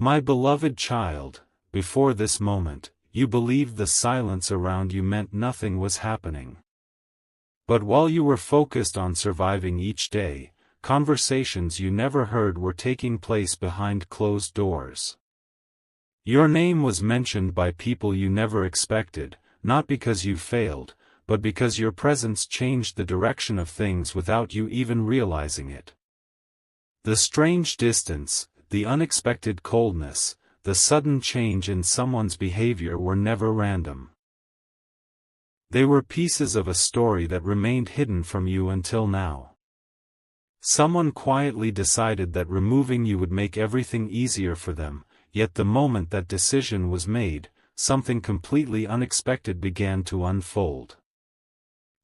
My beloved child, before this moment, you believed the silence around you meant nothing was happening. But while you were focused on surviving each day, conversations you never heard were taking place behind closed doors. Your name was mentioned by people you never expected, not because you failed, but because your presence changed the direction of things without you even realizing it. The strange distance, the unexpected coldness, the sudden change in someone's behavior were never random. They were pieces of a story that remained hidden from you until now. Someone quietly decided that removing you would make everything easier for them, yet the moment that decision was made, something completely unexpected began to unfold.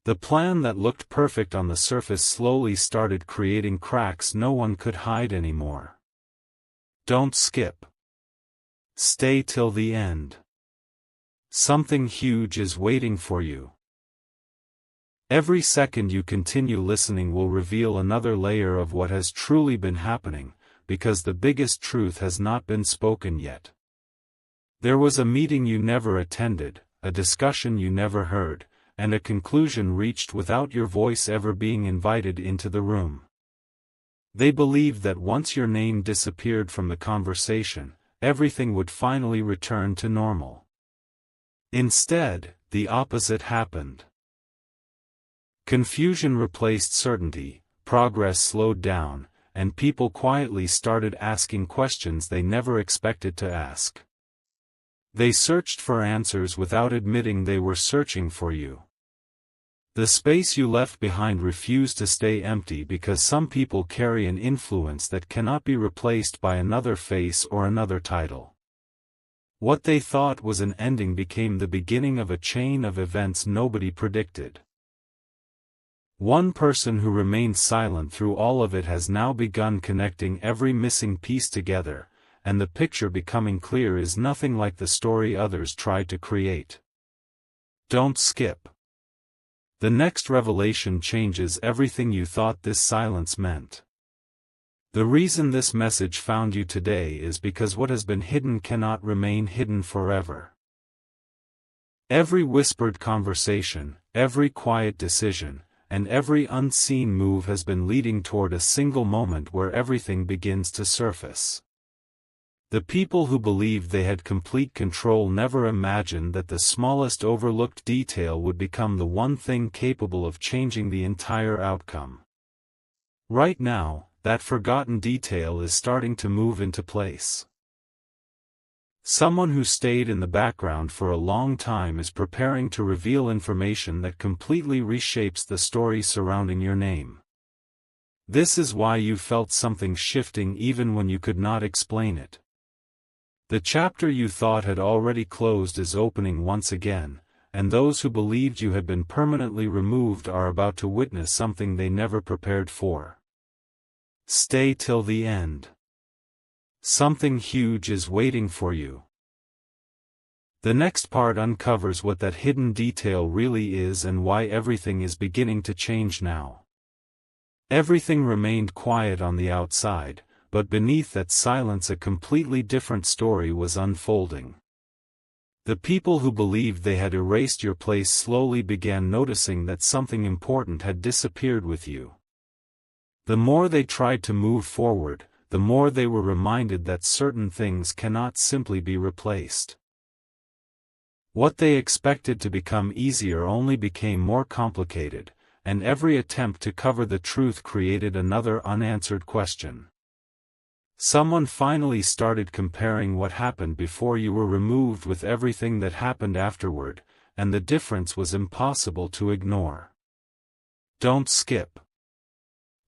The plan that looked perfect on the surface slowly started creating cracks no one could hide anymore. Don't skip. Stay till the end. Something huge is waiting for you. Every second you continue listening will reveal another layer of what has truly been happening, because the biggest truth has not been spoken yet. There was a meeting you never attended, a discussion you never heard, and a conclusion reached without your voice ever being invited into the room. They believed that once your name disappeared from the conversation, everything would finally return to normal. Instead, the opposite happened. Confusion replaced certainty, progress slowed down, and people quietly started asking questions they never expected to ask. They searched for answers without admitting they were searching for you. The space you left behind refused to stay empty because some people carry an influence that cannot be replaced by another face or another title. What they thought was an ending became the beginning of a chain of events nobody predicted. One person who remained silent through all of it has now begun connecting every missing piece together, and the picture becoming clear is nothing like the story others tried to create. Don't skip. The next revelation changes everything you thought this silence meant. The reason this message found you today is because what has been hidden cannot remain hidden forever. Every whispered conversation, every quiet decision, and every unseen move has been leading toward a single moment where everything begins to surface. The people who believed they had complete control never imagined that the smallest overlooked detail would become the one thing capable of changing the entire outcome. Right now, that forgotten detail is starting to move into place. Someone who stayed in the background for a long time is preparing to reveal information that completely reshapes the story surrounding your name. This is why you felt something shifting even when you could not explain it. The chapter you thought had already closed is opening once again, and those who believed you had been permanently removed are about to witness something they never prepared for. Stay till the end. Something huge is waiting for you. The next part uncovers what that hidden detail really is and why everything is beginning to change now. Everything remained quiet on the outside, but beneath that silence a completely different story was unfolding. The people who believed they had erased your place slowly began noticing that something important had disappeared with you. The more they tried to move forward, the more they were reminded that certain things cannot simply be replaced. What they expected to become easier only became more complicated, and every attempt to cover the truth created another unanswered question. Someone finally started comparing what happened before you were removed with everything that happened afterward, and the difference was impossible to ignore. Don't skip.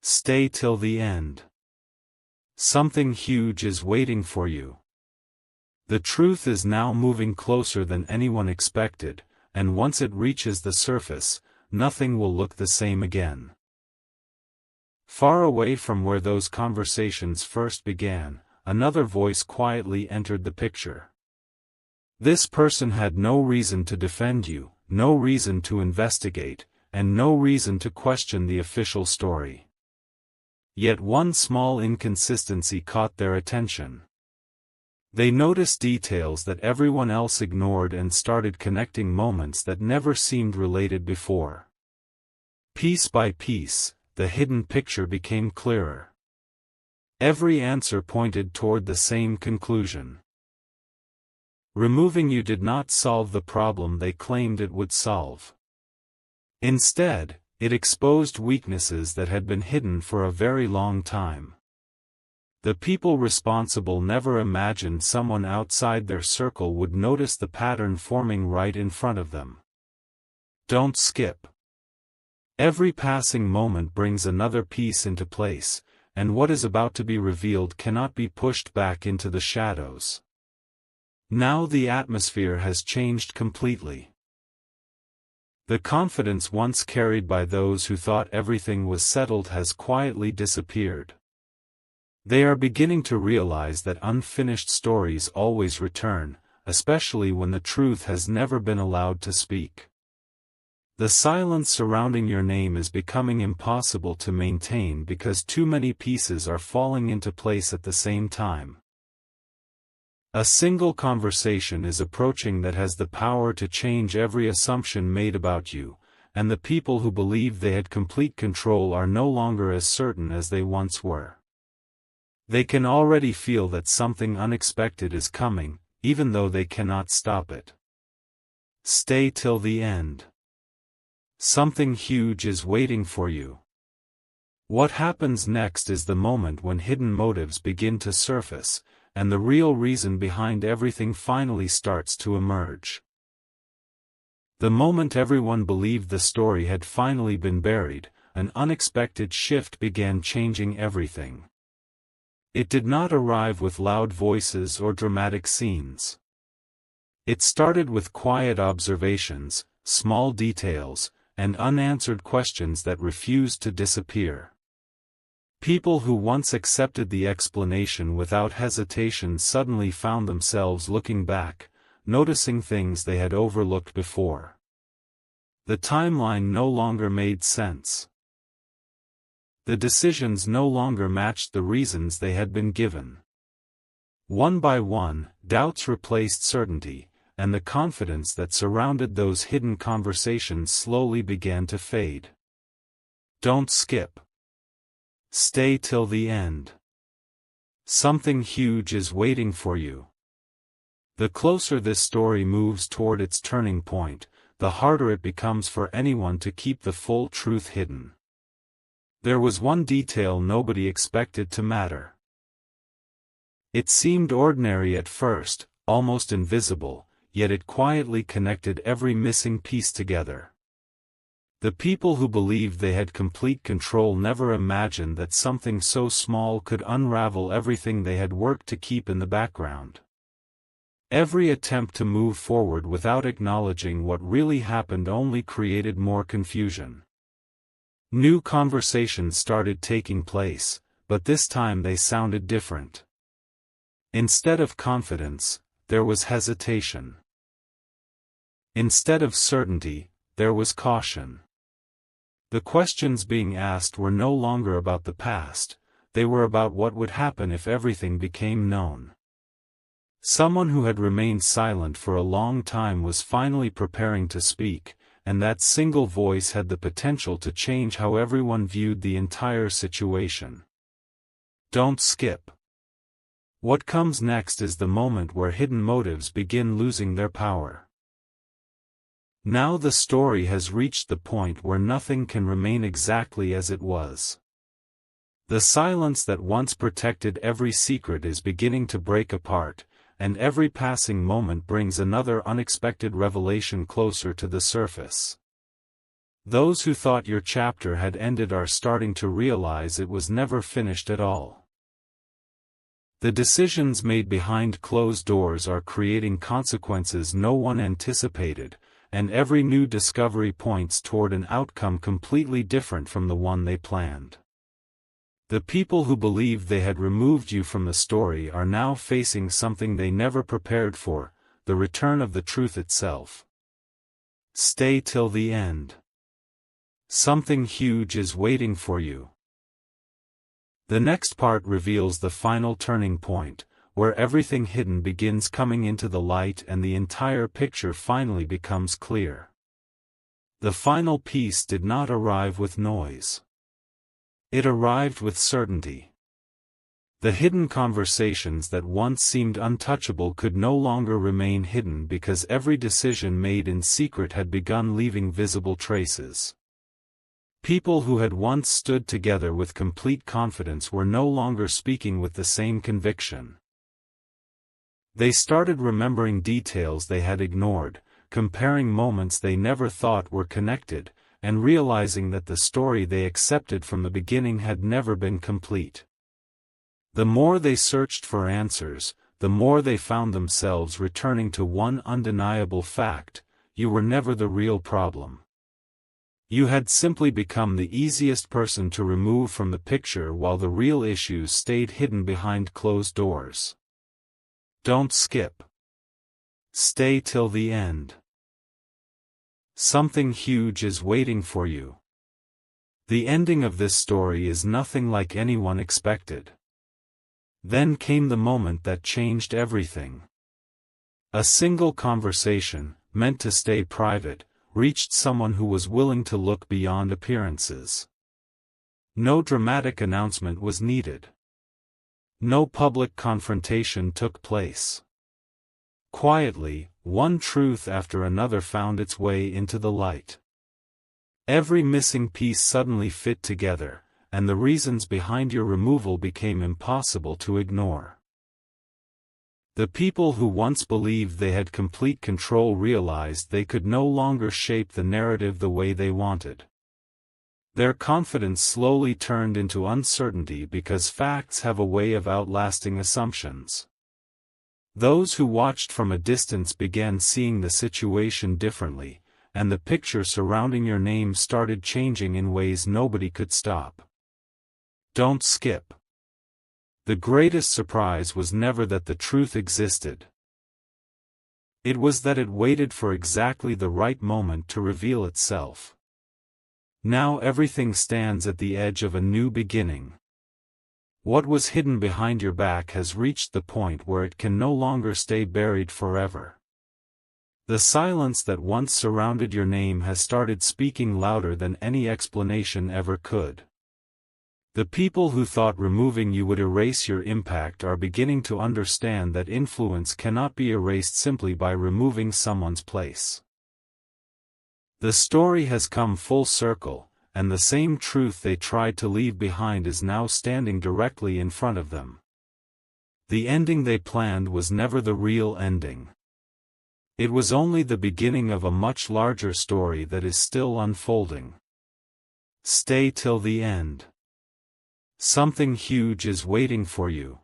Stay till the end. Something huge is waiting for you. The truth is now moving closer than anyone expected, and once it reaches the surface, nothing will look the same again. Far away from where those conversations first began, another voice quietly entered the picture. This person had no reason to defend you, no reason to investigate, and no reason to question the official story. Yet one small inconsistency caught their attention. They noticed details that everyone else ignored and started connecting moments that never seemed related before. Piece by piece, the hidden picture became clearer. Every answer pointed toward the same conclusion. Removing you did not solve the problem they claimed it would solve. Instead, it exposed weaknesses that had been hidden for a very long time. The people responsible never imagined someone outside their circle would notice the pattern forming right in front of them. Don't skip. Every passing moment brings another piece into place, and what is about to be revealed cannot be pushed back into the shadows. Now the atmosphere has changed completely. The confidence once carried by those who thought everything was settled has quietly disappeared. They are beginning to realize that unfinished stories always return, especially when the truth has never been allowed to speak. The silence surrounding your name is becoming impossible to maintain because too many pieces are falling into place at the same time. A single conversation is approaching that has the power to change every assumption made about you, and the people who believed they had complete control are no longer as certain as they once were. They can already feel that something unexpected is coming, even though they cannot stop it. Stay till the end. Something huge is waiting for you. What happens next is the moment when hidden motives begin to surface, and the real reason behind everything finally starts to emerge. The moment everyone believed the story had finally been buried, an unexpected shift began changing everything. It did not arrive with loud voices or dramatic scenes. It started with quiet observations, small details, and unanswered questions that refused to disappear. People who once accepted the explanation without hesitation suddenly found themselves looking back, noticing things they had overlooked before. The timeline no longer made sense. The decisions no longer matched the reasons they had been given. One by one, doubts replaced certainty, and the confidence that surrounded those hidden conversations slowly began to fade. Don't skip. Stay till the end. Something huge is waiting for you. The closer this story moves toward its turning point, the harder it becomes for anyone to keep the full truth hidden. There was one detail nobody expected to matter. It seemed ordinary at first, almost invisible, yet it quietly connected every missing piece together. The people who believed they had complete control never imagined that something so small could unravel everything they had worked to keep in the background. Every attempt to move forward without acknowledging what really happened only created more confusion. New conversations started taking place, but this time they sounded different. Instead of confidence, there was hesitation. Instead of certainty, there was caution. The questions being asked were no longer about the past, they were about what would happen if everything became known. Someone who had remained silent for a long time was finally preparing to speak, and that single voice had the potential to change how everyone viewed the entire situation. Don't skip. What comes next is the moment where hidden motives begin losing their power. Now the story has reached the point where nothing can remain exactly as it was. The silence that once protected every secret is beginning to break apart, and every passing moment brings another unexpected revelation closer to the surface. Those who thought your chapter had ended are starting to realize it was never finished at all. The decisions made behind closed doors are creating consequences no one anticipated, and every new discovery points toward an outcome completely different from the one they planned. The people who believed they had removed you from the story are now facing something they never prepared for, the return of the truth itself. Stay till the end. Something huge is waiting for you. The next part reveals the final turning point, where everything hidden begins coming into the light and the entire picture finally becomes clear. The final piece did not arrive with noise. It arrived with certainty. The hidden conversations that once seemed untouchable could no longer remain hidden because every decision made in secret had begun leaving visible traces. People who had once stood together with complete confidence were no longer speaking with the same conviction. They started remembering details they had ignored, comparing moments they never thought were connected, and realizing that the story they accepted from the beginning had never been complete. The more they searched for answers, the more they found themselves returning to one undeniable fact: you were never the real problem. You had simply become the easiest person to remove from the picture while the real issues stayed hidden behind closed doors. Don't skip. Stay till the end. Something huge is waiting for you. The ending of this story is nothing like anyone expected. Then came the moment that changed everything. A single conversation, meant to stay private, reached someone who was willing to look beyond appearances. No dramatic announcement was needed. No public confrontation took place. Quietly, one truth after another found its way into the light. Every missing piece suddenly fit together, and the reasons behind your removal became impossible to ignore. The people who once believed they had complete control realized they could no longer shape the narrative the way they wanted. Their confidence slowly turned into uncertainty because facts have a way of outlasting assumptions. Those who watched from a distance began seeing the situation differently, and the picture surrounding your name started changing in ways nobody could stop. Don't skip. The greatest surprise was never that the truth existed. It was that it waited for exactly the right moment to reveal itself. Now everything stands at the edge of a new beginning. What was hidden behind your back has reached the point where it can no longer stay buried forever. The silence that once surrounded your name has started speaking louder than any explanation ever could. The people who thought removing you would erase your impact are beginning to understand that influence cannot be erased simply by removing someone's place. The story has come full circle, and the same truth they tried to leave behind is now standing directly in front of them. The ending they planned was never the real ending. It was only the beginning of a much larger story that is still unfolding. Stay till the end. Something huge is waiting for you.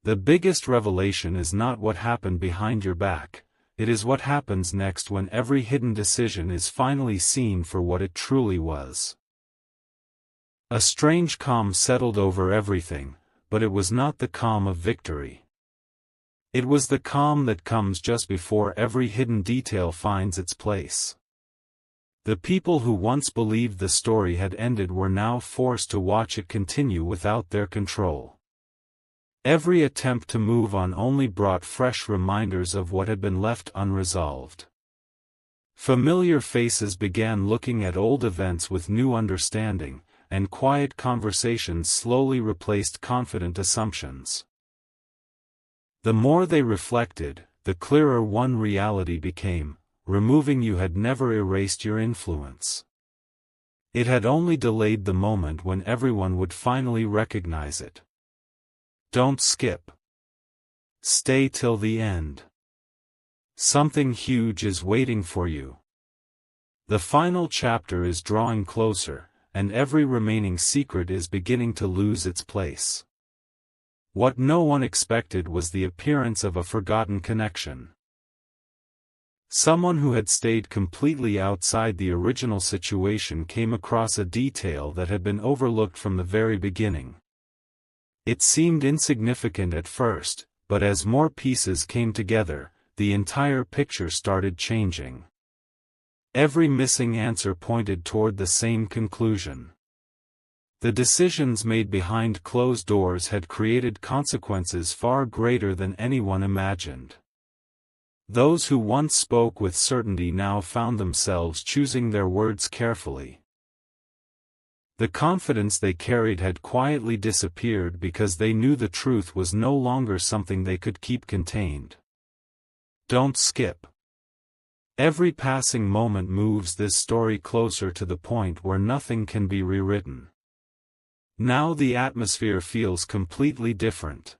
The biggest revelation is not what happened behind your back. It is what happens next when every hidden decision is finally seen for what it truly was. A strange calm settled over everything, but it was not the calm of victory. It was the calm that comes just before every hidden detail finds its place. The people who once believed the story had ended were now forced to watch it continue without their control. Every attempt to move on only brought fresh reminders of what had been left unresolved. Familiar faces began looking at old events with new understanding, and quiet conversations slowly replaced confident assumptions. The more they reflected, the clearer one reality became: removing you had never erased your influence. It had only delayed the moment when everyone would finally recognize it. Don't skip. Stay till the end. Something huge is waiting for you. The final chapter is drawing closer, and every remaining secret is beginning to lose its place. What no one expected was the appearance of a forgotten connection. Someone who had stayed completely outside the original situation came across a detail that had been overlooked from the very beginning. It seemed insignificant at first, but as more pieces came together, the entire picture started changing. Every missing answer pointed toward the same conclusion. The decisions made behind closed doors had created consequences far greater than anyone imagined. Those who once spoke with certainty now found themselves choosing their words carefully. The confidence they carried had quietly disappeared because they knew the truth was no longer something they could keep contained. Don't skip. Every passing moment moves this story closer to the point where nothing can be rewritten. Now the atmosphere feels completely different.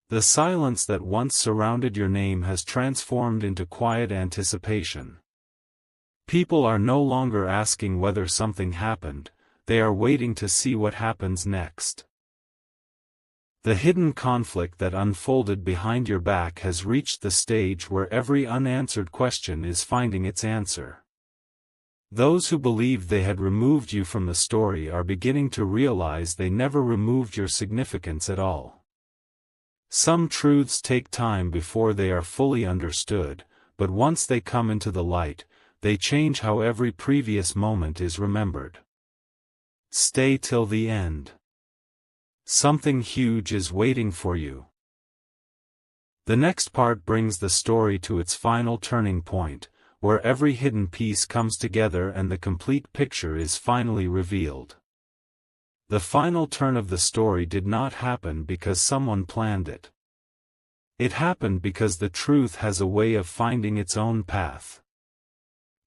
The silence that once surrounded your name has transformed into quiet anticipation. People are no longer asking whether something happened, they are waiting to see what happens next. The hidden conflict that unfolded behind your back has reached the stage where every unanswered question is finding its answer. Those who believed they had removed you from the story are beginning to realize they never removed your significance at all. Some truths take time before they are fully understood, but once they come into the light, they change how every previous moment is remembered. Stay till the end. Something huge is waiting for you. The next part brings the story to its final turning point, where every hidden piece comes together and the complete picture is finally revealed. The final turn of the story did not happen because someone planned it. It happened because the truth has a way of finding its own path.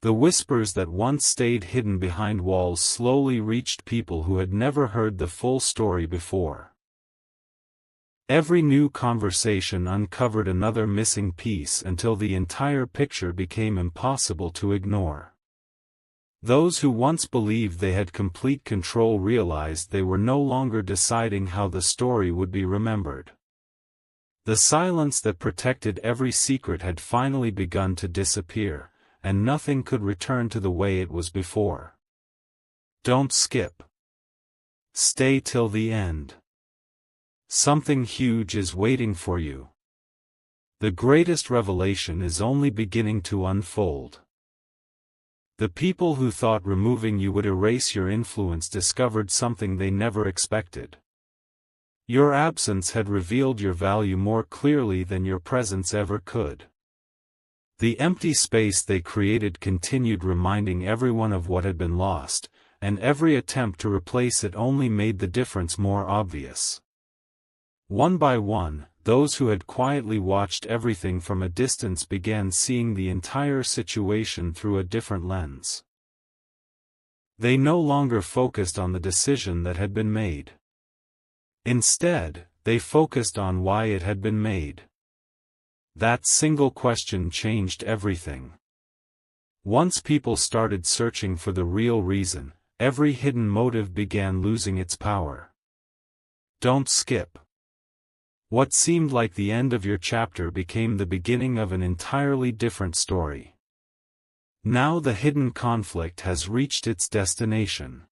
The whispers that once stayed hidden behind walls slowly reached people who had never heard the full story before. Every new conversation uncovered another missing piece until the entire picture became impossible to ignore. Those who once believed they had complete control realized they were no longer deciding how the story would be remembered. The silence that protected every secret had finally begun to disappear, and nothing could return to the way it was before. Don't skip. Stay till the end. Something huge is waiting for you. The greatest revelation is only beginning to unfold. The people who thought removing you would erase your influence discovered something they never expected. Your absence had revealed your value more clearly than your presence ever could. The empty space they created continued reminding everyone of what had been lost, and every attempt to replace it only made the difference more obvious. One by one, those who had quietly watched everything from a distance began seeing the entire situation through a different lens. They no longer focused on the decision that had been made. Instead, they focused on why it had been made. That single question changed everything. Once people started searching for the real reason, every hidden motive began losing its power. Don't skip. What seemed like the end of your chapter became the beginning of an entirely different story. Now the hidden conflict has reached its destination.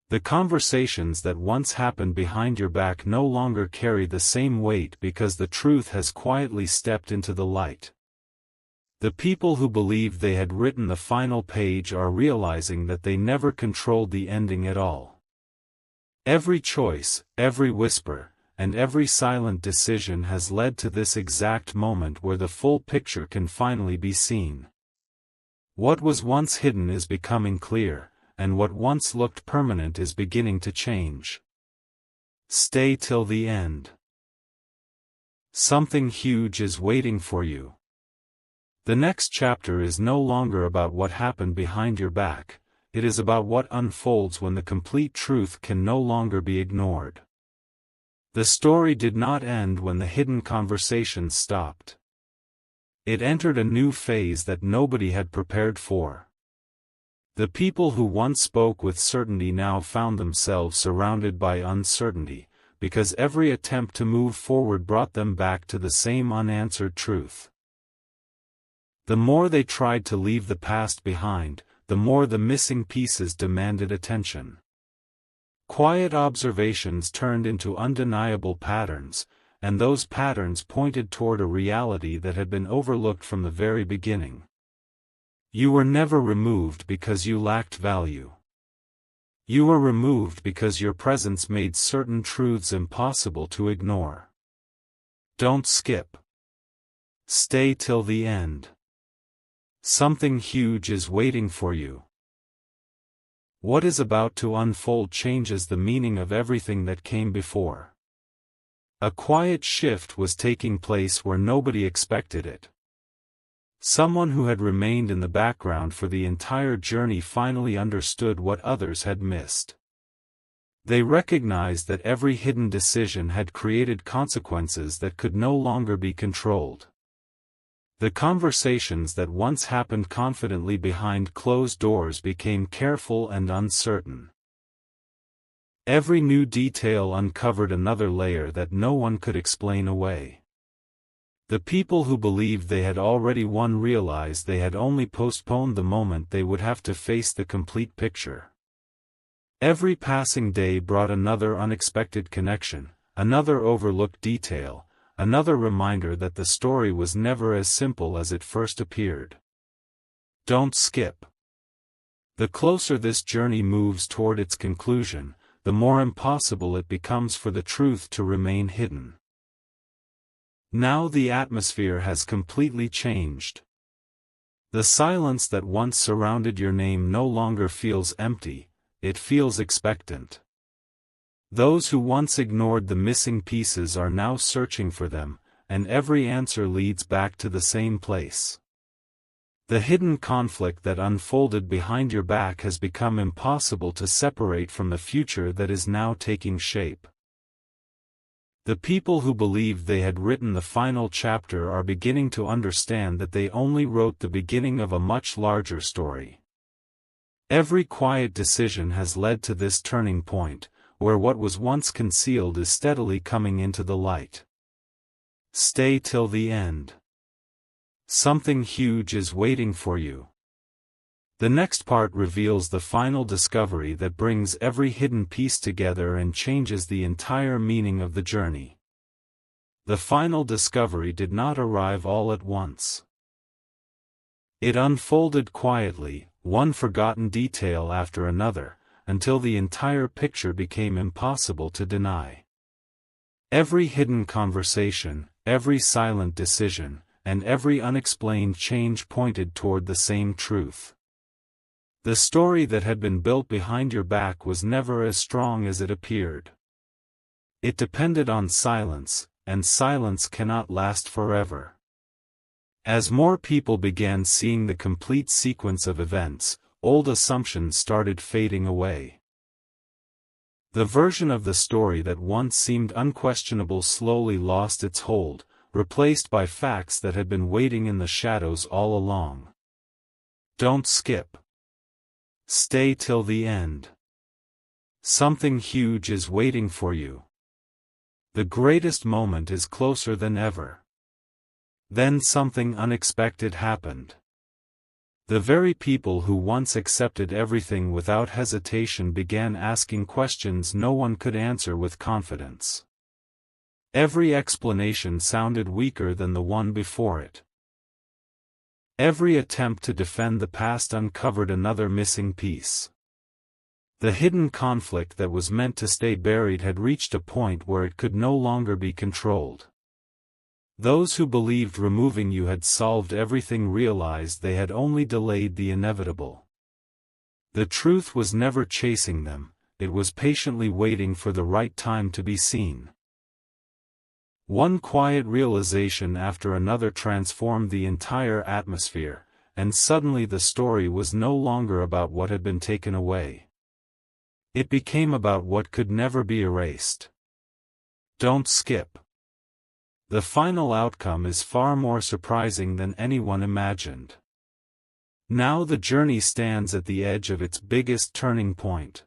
The conversations that once happened behind your back no longer carry the same weight because the truth has quietly stepped into the light. The people who believed they had written the final page are realizing that they never controlled the ending at all. Every choice, every whisper, and every silent decision has led to this exact moment where the full picture can finally be seen. What was once hidden is becoming clear, and what once looked permanent is beginning to change. Stay till the end. Something huge is waiting for you. The next chapter is no longer about what happened behind your back, it is about what unfolds when the complete truth can no longer be ignored. The story did not end when the hidden conversations stopped. It entered a new phase that nobody had prepared for. The people who once spoke with certainty now found themselves surrounded by uncertainty, because every attempt to move forward brought them back to the same unanswered truth. The more they tried to leave the past behind, the more the missing pieces demanded attention. Quiet observations turned into undeniable patterns, and those patterns pointed toward a reality that had been overlooked from the very beginning. You were never removed because you lacked value. You were removed because your presence made certain truths impossible to ignore. Don't skip. Stay till the end. Something huge is waiting for you. What is about to unfold changes the meaning of everything that came before. A quiet shift was taking place where nobody expected it. Someone who had remained in the background for the entire journey finally understood what others had missed. They recognized that every hidden decision had created consequences that could no longer be controlled. The conversations that once happened confidently behind closed doors became careful and uncertain. Every new detail uncovered another layer that no one could explain away. The people who believed they had already won realized they had only postponed the moment they would have to face the complete picture. Every passing day brought another unexpected connection, another overlooked detail, another reminder that the story was never as simple as it first appeared. Don't skip. The closer this journey moves toward its conclusion, the more impossible it becomes for the truth to remain hidden. Now the atmosphere has completely changed. The silence that once surrounded your name no longer feels empty, it feels expectant. Those who once ignored the missing pieces are now searching for them, and every answer leads back to the same place. The hidden conflict that unfolded behind your back has become impossible to separate from the future that is now taking shape. The people who believed they had written the final chapter are beginning to understand that they only wrote the beginning of a much larger story. Every quiet decision has led to this turning point, where what was once concealed is steadily coming into the light. Stay till the end. Something huge is waiting for you. The next part reveals the final discovery that brings every hidden piece together and changes the entire meaning of the journey. The final discovery did not arrive all at once. It unfolded quietly, one forgotten detail after another, until the entire picture became impossible to deny. Every hidden conversation, every silent decision, and every unexplained change pointed toward the same truth. The story that had been built behind your back was never as strong as it appeared. It depended on silence, and silence cannot last forever. As more people began seeing the complete sequence of events, old assumptions started fading away. The version of the story that once seemed unquestionable slowly lost its hold, replaced by facts that had been waiting in the shadows all along. Don't skip. Stay till the end. Something huge is waiting for you. The greatest moment is closer than ever. Then something unexpected happened. The very people who once accepted everything without hesitation began asking questions no one could answer with confidence. Every explanation sounded weaker than the one before it. Every attempt to defend the past uncovered another missing piece. The hidden conflict that was meant to stay buried had reached a point where it could no longer be controlled. Those who believed removing you had solved everything realized they had only delayed the inevitable. The truth was never chasing them, it was patiently waiting for the right time to be seen. One quiet realization after another transformed the entire atmosphere, and suddenly the story was no longer about what had been taken away. It became about what could never be erased. Don't skip. The final outcome is far more surprising than anyone imagined. Now the journey stands at the edge of its biggest turning point.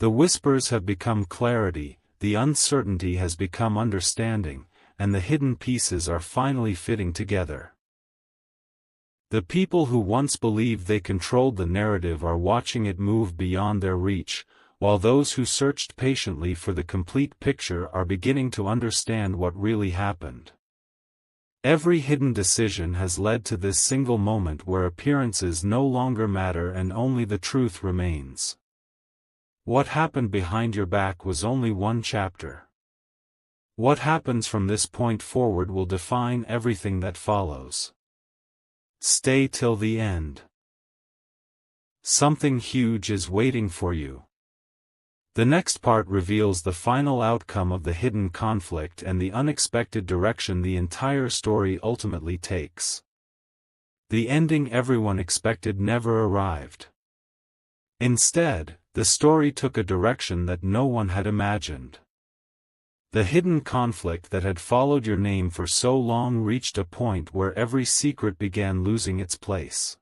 The whispers have become clarity, the uncertainty has become understanding, and the hidden pieces are finally fitting together. The people who once believed they controlled the narrative are watching it move beyond their reach, while those who searched patiently for the complete picture are beginning to understand what really happened. Every hidden decision has led to this single moment where appearances no longer matter and only the truth remains. What happened behind your back was only one chapter. What happens from this point forward will define everything that follows. Stay till the end. Something huge is waiting for you. The next part reveals the final outcome of the hidden conflict and the unexpected direction the entire story ultimately takes. The ending everyone expected never arrived. Instead, the story took a direction that no one had imagined. The hidden conflict that had followed your name for so long reached a point where every secret began losing its place.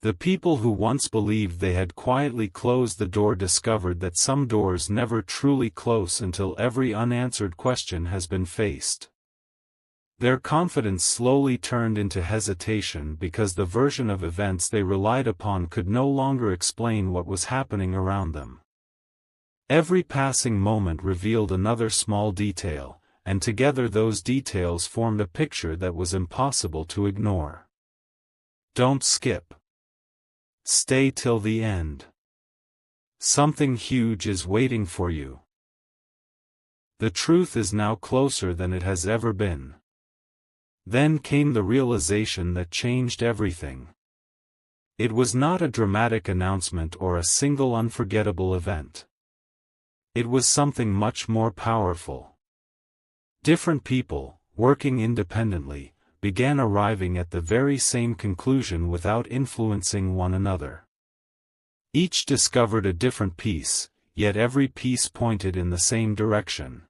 The people who once believed they had quietly closed the door discovered that some doors never truly close until every unanswered question has been faced. Their confidence slowly turned into hesitation because the version of events they relied upon could no longer explain what was happening around them. Every passing moment revealed another small detail, and together those details formed a picture that was impossible to ignore. Don't skip. Stay till the end. Something huge is waiting for you. The truth is now closer than it has ever been. Then came the realization that changed everything. It was not a dramatic announcement or a single unforgettable event. It was something much more powerful. Different people, working independently, began arriving at the very same conclusion without influencing one another. Each discovered a different piece, yet every piece pointed in the same direction.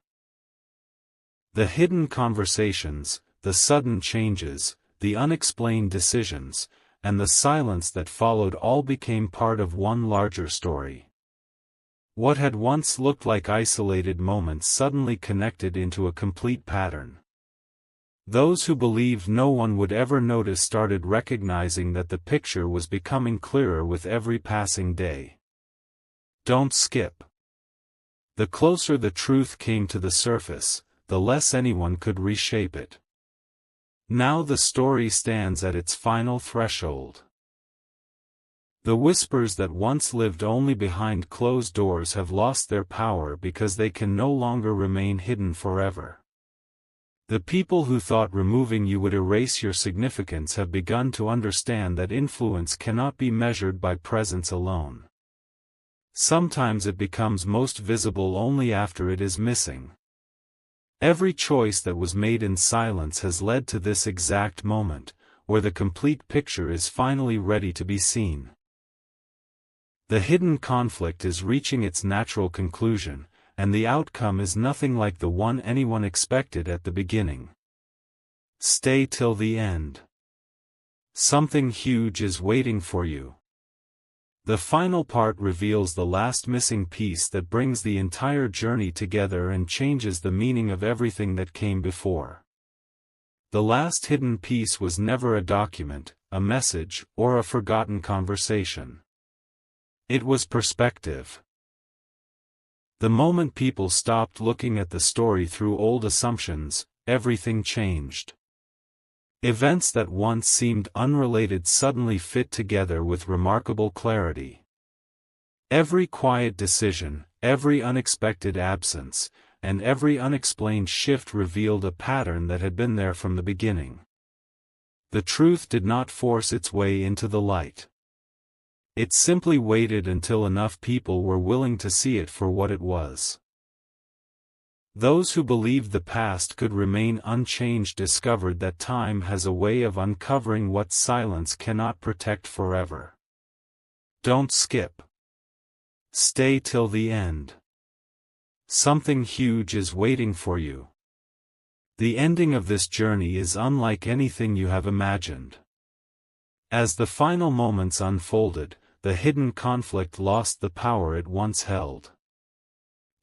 The hidden conversations, the sudden changes, the unexplained decisions, and the silence that followed all became part of one larger story. What had once looked like isolated moments suddenly connected into a complete pattern. Those who believed no one would ever notice started recognizing that the picture was becoming clearer with every passing day. Don't skip. The closer the truth came to the surface, the less anyone could reshape it. Now the story stands at its final threshold. The whispers that once lived only behind closed doors have lost their power because they can no longer remain hidden forever. The people who thought removing you would erase your significance have begun to understand that influence cannot be measured by presence alone. Sometimes it becomes most visible only after it is missing. Every choice that was made in silence has led to this exact moment, where the complete picture is finally ready to be seen. The hidden conflict is reaching its natural conclusion, and the outcome is nothing like the one anyone expected at the beginning. Stay till the end. Something huge is waiting for you. The final part reveals the last missing piece that brings the entire journey together and changes the meaning of everything that came before. The last hidden piece was never a document, a message, or a forgotten conversation. It was perspective. The moment people stopped looking at the story through old assumptions, everything changed. Events that once seemed unrelated suddenly fit together with remarkable clarity. Every quiet decision, every unexpected absence, and every unexplained shift revealed a pattern that had been there from the beginning. The truth did not force its way into the light. It simply waited until enough people were willing to see it for what it was. Those who believed the past could remain unchanged discovered that time has a way of uncovering what silence cannot protect forever. Don't skip. Stay till the end. Something huge is waiting for you. The ending of this journey is unlike anything you have imagined. As the final moments unfolded, the hidden conflict lost the power it once held.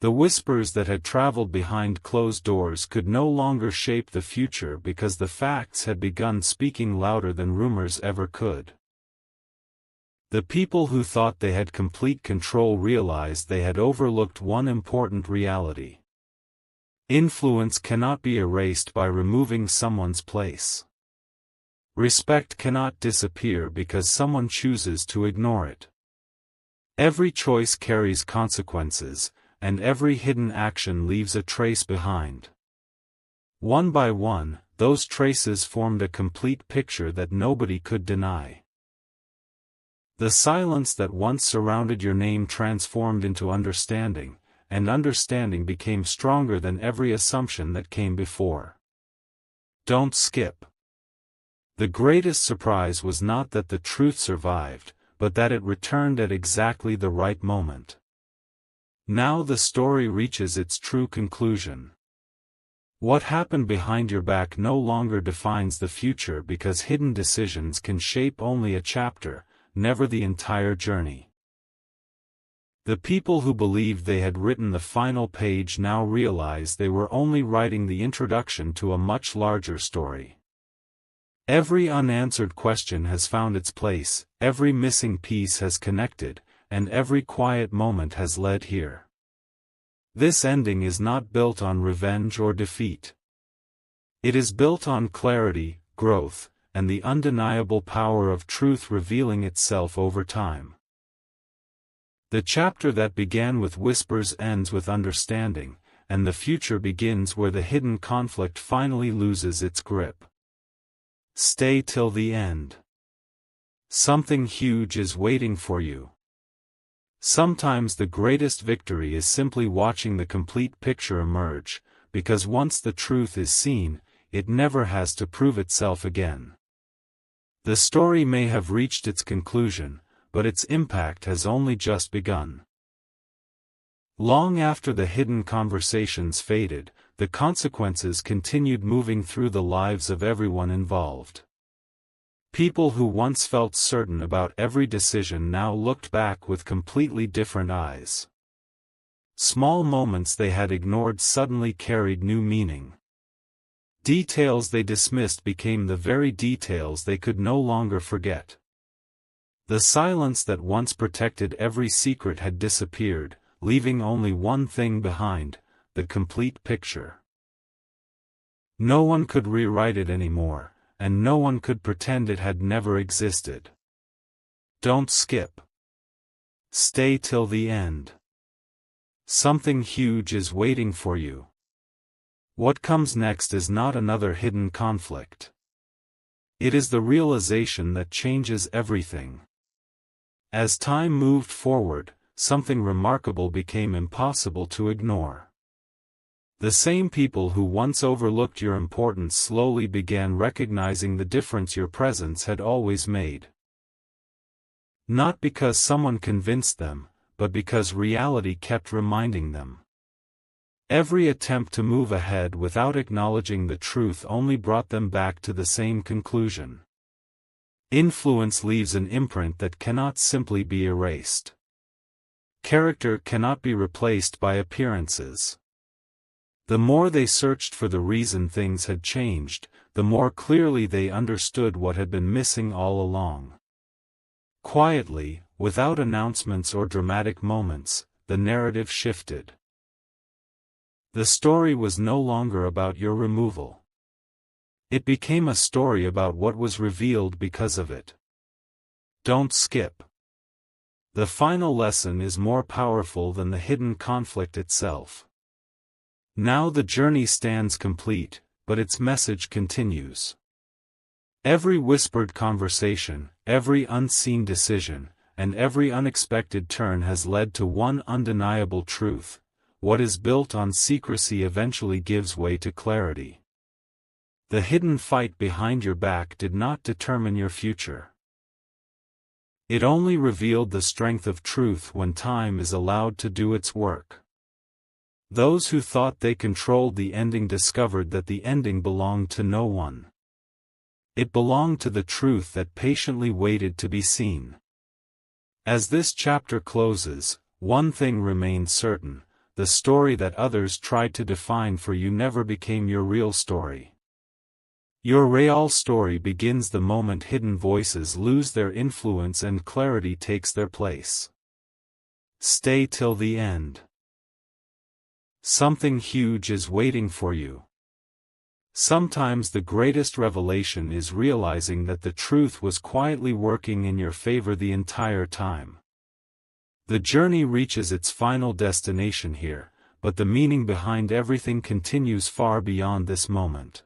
The whispers that had traveled behind closed doors could no longer shape the future because the facts had begun speaking louder than rumors ever could. The people who thought they had complete control realized they had overlooked one important reality. Influence cannot be erased by removing someone's place. Respect cannot disappear because someone chooses to ignore it. Every choice carries consequences, and every hidden action leaves a trace behind. One by one, those traces formed a complete picture that nobody could deny. The silence that once surrounded your name transformed into understanding, and understanding became stronger than every assumption that came before. Don't skip. The greatest surprise was not that the truth survived, but that it returned at exactly the right moment. Now the story reaches its true conclusion. What happened behind your back no longer defines the future, because hidden decisions can shape only a chapter, never the entire journey. The people who believed they had written the final page now realize they were only writing the introduction to a much larger story. Every unanswered question has found its place, every missing piece has connected, and every quiet moment has led here. This ending is not built on revenge or defeat. It is built on clarity, growth, and the undeniable power of truth revealing itself over time. The chapter that began with whispers ends with understanding, and the future begins where the hidden conflict finally loses its grip. Stay till the end. Something huge is waiting for you. Sometimes the greatest victory is simply watching the complete picture emerge, because once the truth is seen, it never has to prove itself again. The story may have reached its conclusion, but its impact has only just begun. Long after the hidden conversations faded, the consequences continued moving through the lives of everyone involved. People who once felt certain about every decision now looked back with completely different eyes. Small moments they had ignored suddenly carried new meaning. Details they dismissed became the very details they could no longer forget. The silence that once protected every secret had disappeared, leaving only one thing behind: the complete picture. No one could rewrite it anymore, and no one could pretend it had never existed. Don't skip. Stay till the end. Something huge is waiting for you. What comes next is not another hidden conflict. It is the realization that changes everything. As time moved forward, something remarkable became impossible to ignore. The same people who once overlooked your importance slowly began recognizing the difference your presence had always made. Not because someone convinced them, but because reality kept reminding them. Every attempt to move ahead without acknowledging the truth only brought them back to the same conclusion. Influence leaves an imprint that cannot simply be erased. Character cannot be replaced by appearances. The more they searched for the reason things had changed, the more clearly they understood what had been missing all along. Quietly, without announcements or dramatic moments, the narrative shifted. The story was no longer about your removal. It became a story about what was revealed because of it. Don't skip. The final lesson is more powerful than the hidden conflict itself. Now the journey stands complete, but its message continues. Every whispered conversation, every unseen decision, and every unexpected turn has led to one undeniable truth: what is built on secrecy eventually gives way to clarity. The hidden fight behind your back did not determine your future. It only revealed the strength of truth when time is allowed to do its work. Those who thought they controlled the ending discovered that the ending belonged to no one. It belonged to the truth that patiently waited to be seen. As this chapter closes, one thing remains certain: the story that others tried to define for you never became your real story. Your real story begins the moment hidden voices lose their influence and clarity takes their place. Stay till the end. Something huge is waiting for you. Sometimes the greatest revelation is realizing that the truth was quietly working in your favor the entire time. The journey reaches its final destination here, but the meaning behind everything continues far beyond this moment.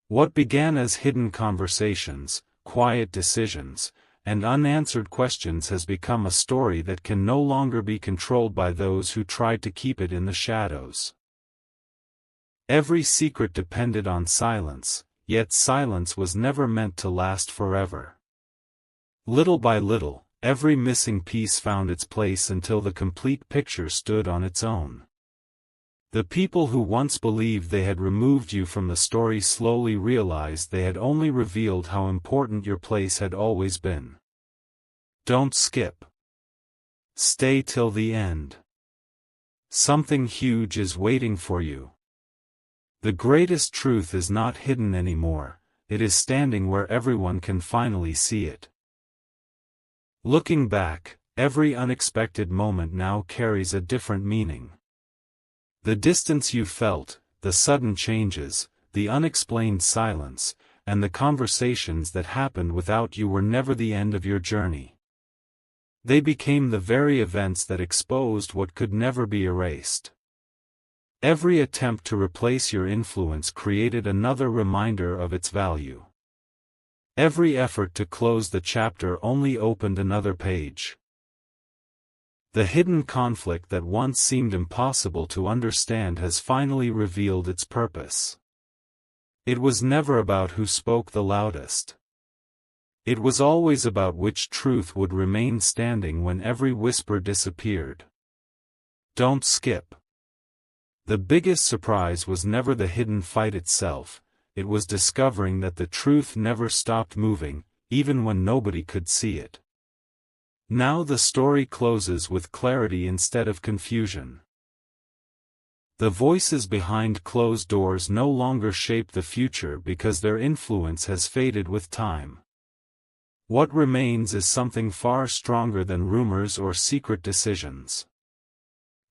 What began as hidden conversations, quiet decisions, and unanswered questions has become a story that can no longer be controlled by those who tried to keep it in the shadows. Every secret depended on silence, yet silence was never meant to last forever. Little by little, every missing piece found its place until the complete picture stood on its own. The people who once believed they had removed you from the story slowly realized they had only revealed how important your place had always been. Don't skip. Stay till the end. Something huge is waiting for you. The greatest truth is not hidden anymore, it is standing where everyone can finally see it. Looking back, every unexpected moment now carries a different meaning. The distance you felt, the sudden changes, the unexplained silence, and the conversations that happened without you were never the end of your journey. They became the very events that exposed what could never be erased. Every attempt to replace your influence created another reminder of its value. Every effort to close the chapter only opened another page. The hidden conflict that once seemed impossible to understand has finally revealed its purpose. It was never about who spoke the loudest. It was always about which truth would remain standing when every whisper disappeared. Don't skip. The biggest surprise was never the hidden fight itself, it was discovering that the truth never stopped moving, even when nobody could see it. Now the story closes with clarity instead of confusion. The voices behind closed doors no longer shape the future because their influence has faded with time. What remains is something far stronger than rumors or secret decisions.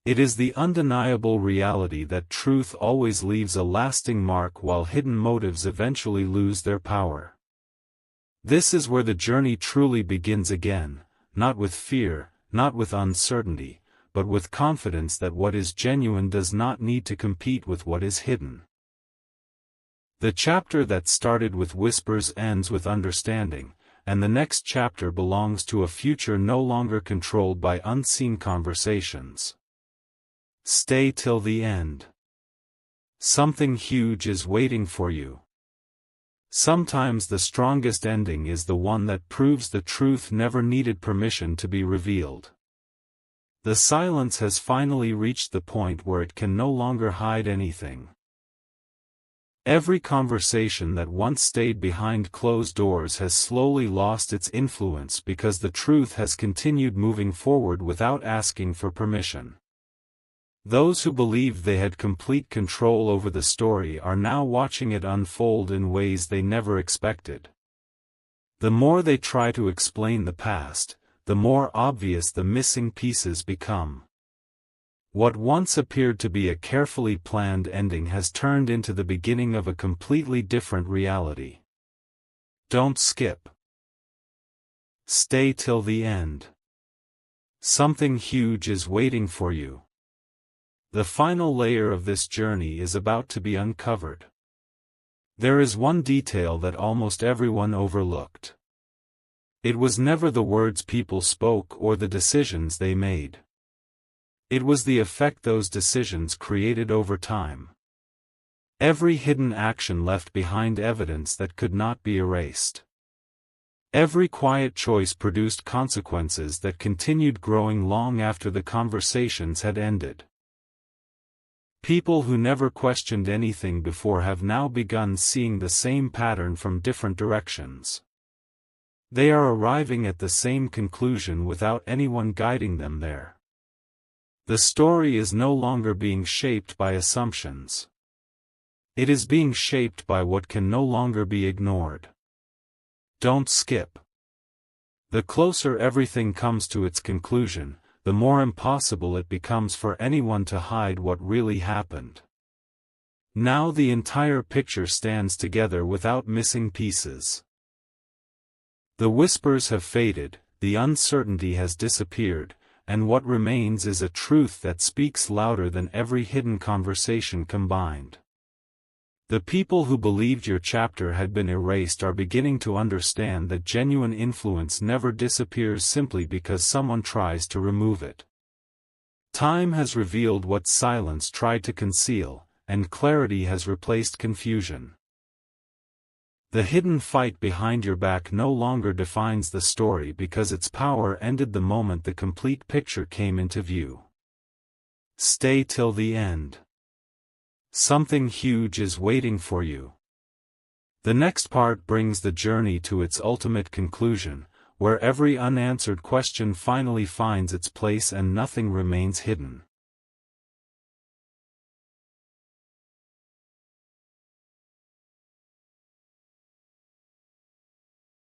It is the undeniable reality that truth always leaves a lasting mark while hidden motives eventually lose their power. This is where the journey truly begins again, not with fear, not with uncertainty, but with confidence that what is genuine does not need to compete with what is hidden. The chapter that started with whispers ends with understanding, and the next chapter belongs to a future no longer controlled by unseen conversations. Stay till the end. Something huge is waiting for you. Sometimes the strongest ending is the one that proves the truth never needed permission to be revealed. The silence has finally reached the point where it can no longer hide anything. Every conversation that once stayed behind closed doors has slowly lost its influence because the truth has continued moving forward without asking for permission. Those who believed they had complete control over the story are now watching it unfold in ways they never expected. The more they try to explain the past, the more obvious the missing pieces become. What once appeared to be a carefully planned ending has turned into the beginning of a completely different reality. Don't skip. Stay till the end. Something huge is waiting for you. The final layer of this journey is about to be uncovered. There is one detail that almost everyone overlooked. It was never the words people spoke or the decisions they made. It was the effect those decisions created over time. Every hidden action left behind evidence that could not be erased. Every quiet choice produced consequences that continued growing long after the conversations had ended. People who never questioned anything before have now begun seeing the same pattern from different directions. They are arriving at the same conclusion without anyone guiding them there. The story is no longer being shaped by assumptions. It is being shaped by what can no longer be ignored. Don't skip. The closer everything comes to its conclusion, the more impossible it becomes for anyone to hide what really happened. Now the entire picture stands together without missing pieces. The whispers have faded, the uncertainty has disappeared, and what remains is a truth that speaks louder than every hidden conversation combined. The people who believed your chapter had been erased are beginning to understand that genuine influence never disappears simply because someone tries to remove it. Time has revealed what silence tried to conceal, and clarity has replaced confusion. The hidden fight behind your back no longer defines the story because its power ended the moment the complete picture came into view. Stay till the end. Something huge is waiting for you. The next part brings the journey to its ultimate conclusion, where every unanswered question finally finds its place and nothing remains hidden.